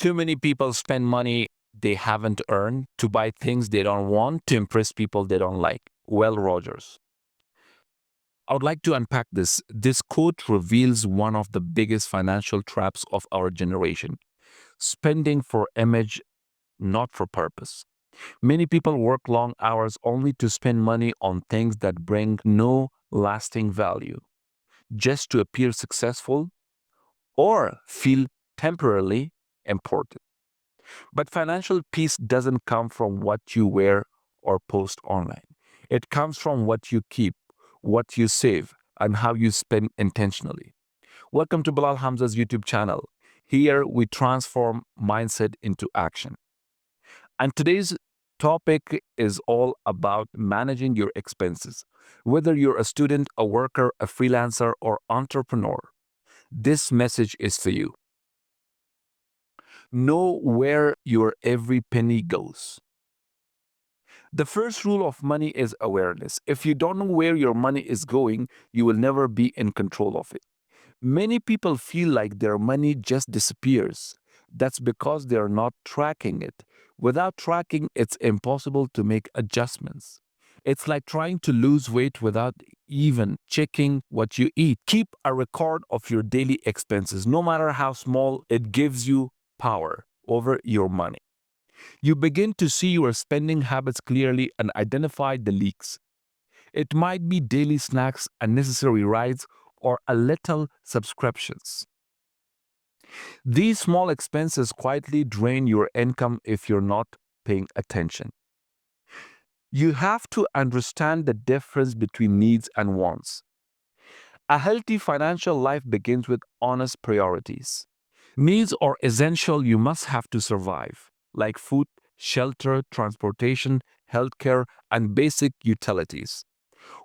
Too many people spend money they haven't earned to buy things they don't want to impress people they don't like. Well, Rogers. I would like to unpack this. This quote reveals one of the biggest financial traps of our generation: spending for image, not for purpose. Many people work long hours only to spend money on things that bring no lasting value, just to appear successful or feel temporarily important. But financial peace doesn't come from what you wear or post online. It comes from what you keep, what you save, and how you spend intentionally. Welcome to Bilal Hamza's YouTube channel. Here we transform mindset into action. And today's topic is all about managing your expenses. Whether you're a student, a worker, a freelancer, or entrepreneur, this message is for you. Know where your every penny goes. The first rule of money is awareness. If you don't know where your money is going, you will never be in control of it. Many people feel like their money just disappears. That's because they are not tracking it. Without tracking, it's impossible to make adjustments. It's like trying to lose weight without even checking what you eat. Keep a record of your daily expenses. No matter how small, it gives you power over your money. You begin to see your spending habits clearly and identify the leaks. It might be daily snacks, unnecessary rides, or a little subscriptions. These small expenses quietly drain your income if you're not paying attention. You have to understand the difference between needs and wants. A healthy financial life begins with honest priorities. Needs are essential, you must have to survive, like food, shelter, transportation, healthcare, and basic utilities.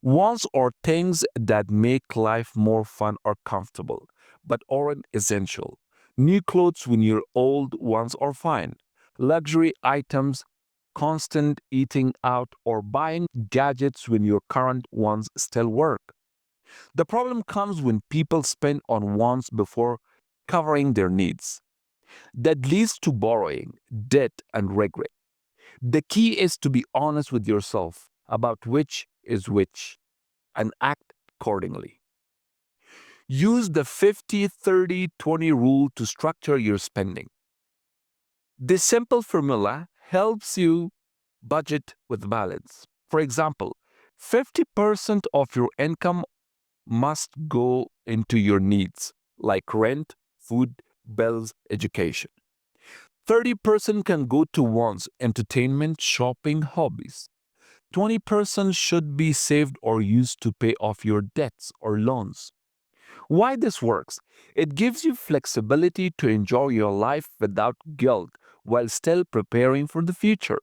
Wants are things that make life more fun or comfortable, but aren't essential. New clothes when you're old ones are fine. Luxury items, constant eating out, or buying gadgets when your current ones still work. The problem comes when people spend on wants before covering their needs. That leads to borrowing, debt, and regret. The key is to be honest with yourself about which is which and act accordingly. Use the 50-30-20 rule to structure your spending. This simple formula helps you budget with balance. For example, 50% of your income must go into your needs, like rent, food, bills, education. 30% can go to wants, entertainment, shopping, hobbies. 20% should be saved or used to pay off your debts or loans. Why this works? It gives you flexibility to enjoy your life without guilt while still preparing for the future.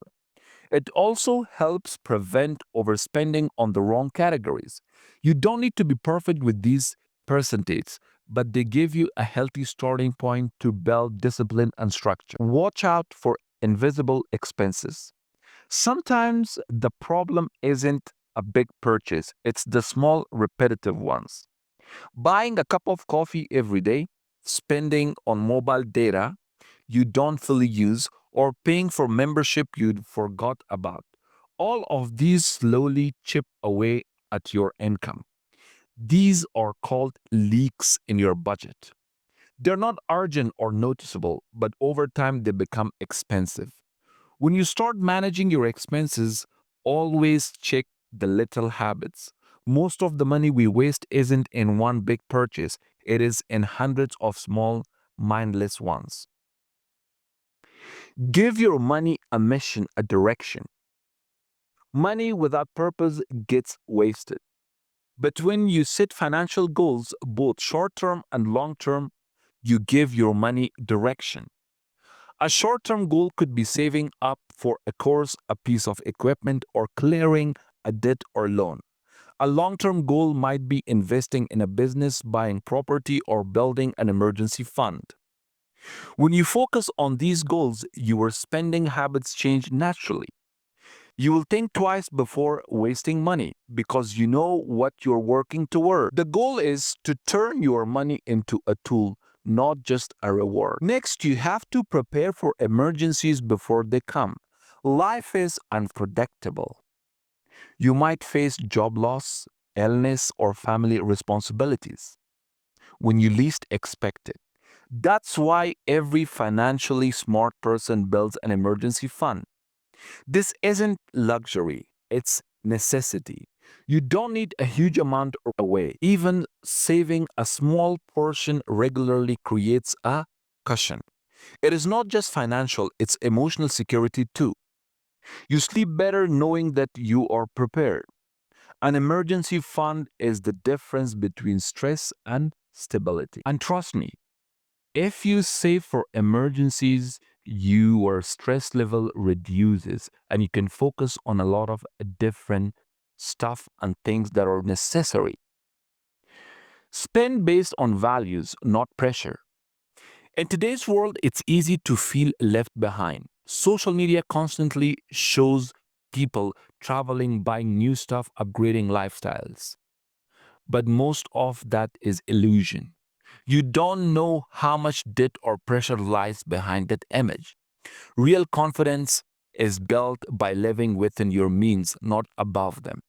It also helps prevent overspending on the wrong categories. You don't need to be perfect with these percentages, but they give you a healthy starting point to build discipline and structure. Watch out for invisible expenses. Sometimes the problem isn't a big purchase, it's the small, repetitive ones. Buying a cup of coffee every day, spending on mobile data you don't fully use, or paying for membership you forgot about. All of these slowly chip away at your income. These are called leaks in your budget. They're not urgent or noticeable, but over time they become expensive. When you start managing your expenses, always check the little habits. Most of the money we waste isn't in one big purchase, it is in hundreds of small, mindless ones. Give your money a mission, a direction. Money without purpose gets wasted. But when you set financial goals, both short term and long term, you give your money direction. A short term goal could be saving up for a course, a piece of equipment, or clearing a debt or loan. A long term goal might be investing in a business, buying property, or building an emergency fund. When you focus on these goals, your spending habits change naturally. You will think twice before wasting money because you know what you're working toward. The goal is to turn your money into a tool, not just a reward. Next, you have to prepare for emergencies before they come. Life is unpredictable. You might face job loss, illness, or family responsibilities when you least expect it. That's why every financially smart person builds an emergency fund. This isn't luxury, it's necessity. You don't need a huge amount away. Even saving a small portion regularly creates a cushion. It is not just financial, it's emotional security too. You sleep better knowing that you are prepared. An emergency fund is the difference between stress and stability. And trust me, if you save for emergencies, your stress level reduces and you can focus on a lot of different stuff and things that are necessary. Spend based on values, not pressure. In today's world, it's easy to feel left behind. Social media constantly shows people traveling, buying new stuff, upgrading lifestyles. But most of that is illusion. You don't know how much debt or pressure lies behind that image. Real confidence is built by living within your means, not above them.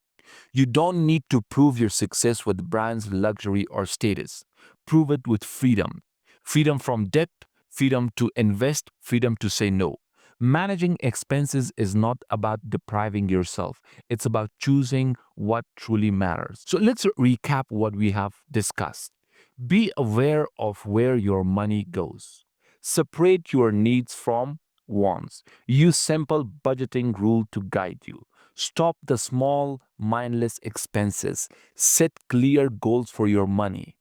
You don't need to prove your success with brands, luxury, or status. Prove it with freedom. Freedom from debt, freedom to invest, freedom to say no. Managing expenses is not about depriving yourself, it's about choosing what truly matters. So let's recap what we have discussed. Be aware of where your money goes. Separate your needs from wants. Use simple budgeting rule to guide you. Stop the small, mindless expenses. Set clear goals for your money.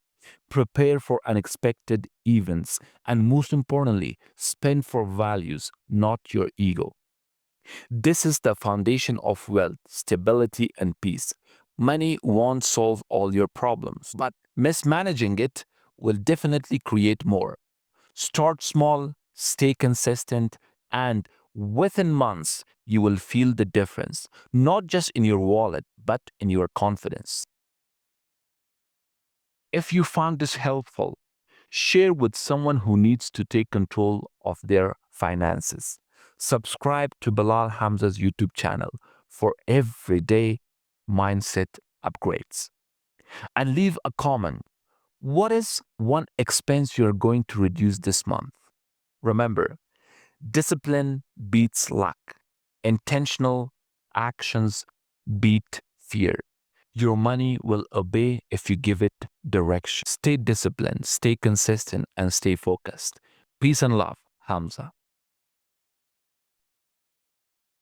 Prepare for unexpected events. And most importantly, spend for values, not your ego. This is the foundation of wealth, stability, and peace. Money won't solve all your problems, but mismanaging it will definitely create more. Start small, stay consistent, and within months, you will feel the difference, not just in your wallet, but in your confidence. If you found this helpful, share with someone who needs to take control of their finances. Subscribe to Bilal Hamza's YouTube channel for everyday mindset upgrades. And leave a comment. What is one expense you're going to reduce this month? Remember, discipline beats luck. Intentional actions beat fear. Your money will obey if you give it direction. Stay disciplined, stay consistent, and stay focused. Peace and love, Hamza.